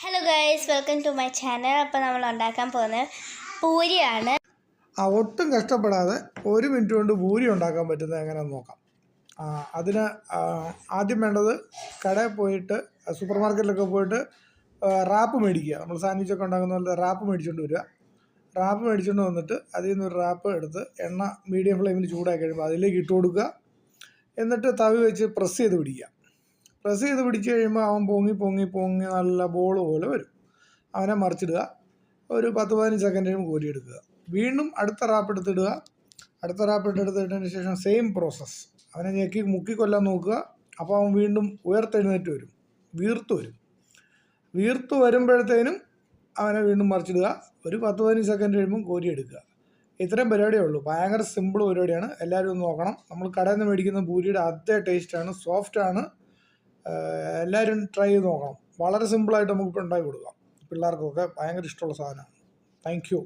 Hello guys, welcome to my channel. അപ്പോൾ നമ്മൾ ഉണ്ടാക്കാൻ പോകുന്നത് പൂരിയാണ്. ഒട്ടും കഷ്ടപ്പെടാതെ 1 മിനിറ്റ് കൊണ്ട് പൂരി ഉണ്ടാക്കാൻ പറ്റുന്നത് എങ്ങനെയാണെന്ന് നോക്കാം. അതിന് ആദ്യം വേണ്ടത് കടയിൽ പോയിട്ട് സൂപ്പർ മാർക്കറ്റിലൊക്കെ പോയിട്ട് റാപ്പ് മേടിക്കുക. നമ്മൾ സാൻഡ്വിച്ചൊക്കെ ഉണ്ടാക്കുന്ന പോലെ റാപ്പ് മേടിച്ചുകൊണ്ട് വരിക. റാപ്പ് മേടിച്ചുകൊണ്ട് വന്നിട്ട് അതിൽ നിന്ന് ഒരു റാപ്പ് എടുത്ത് എണ്ണ മീഡിയം ഫ്ലെയിമിൽ ചൂടാക്കി കഴിയുമ്പോൾ അതിലേക്ക് ഇട്ട് കൊടുക്കുക. എന്നിട്ട് തവി വെച്ച് പ്രസ് ചെയ്ത് പിടിക്കുക. പ്രസ് ചെയ്ത് പിടിച്ച് കഴിയുമ്പോൾ അവൻ പൊങ്ങി പൊങ്ങി പൊങ്ങി നല്ല ബോൾ പോലെ വരും. അവനെ മറിച്ചിടുക. ഒരു 10-15 സെക്കൻഡ് കഴിയുമ്പോൾ കോരിയെടുക്കുക. വീണ്ടും അടുത്ത റാപ്പ് എടുത്തിടുക. അടുത്ത റാപ്പ് എടുത്തിട്ടതിന് ശേഷം സെയിം പ്രോസസ്സ്. അവനെ ഞെക്കി മുക്കിക്കൊല്ലാൻ നോക്കുക. അപ്പോൾ അവൻ വീണ്ടും ഉയർത്തെഴുന്നേറ്റ് വരും, വീർത്ത് വരുമ്പോഴത്തേനും അവനെ വീണ്ടും മറിച്ചിടുക. ഒരു 10-15 സെക്കൻഡ് കഴിയുമ്പോൾ കോരിയെടുക്കുക. ഇത്രയും പരിപാടിയേ ഉള്ളൂ. ഭയങ്കര സിമ്പിൾ പരിപാടിയാണ്. എല്ലാവരും ഒന്ന് നോക്കണം. നമ്മൾ കടയിൽ നിന്ന് മേടിക്കുന്ന പൂരിയുടെ അതേ ടേസ്റ്റാണ്, സോഫ്റ്റാണ്. എല്ലാവരും ട്രൈ ചെയ്ത് നോക്കണം. വളരെ സിമ്പിളായിട്ട് നമുക്കിപ്പോൾ ഉണ്ടാക്കി കൊടുക്കാം. പിള്ളേർക്കൊക്കെ ഭയങ്കര ഇഷ്ടമുള്ള സാധനമാണ്. Thank you.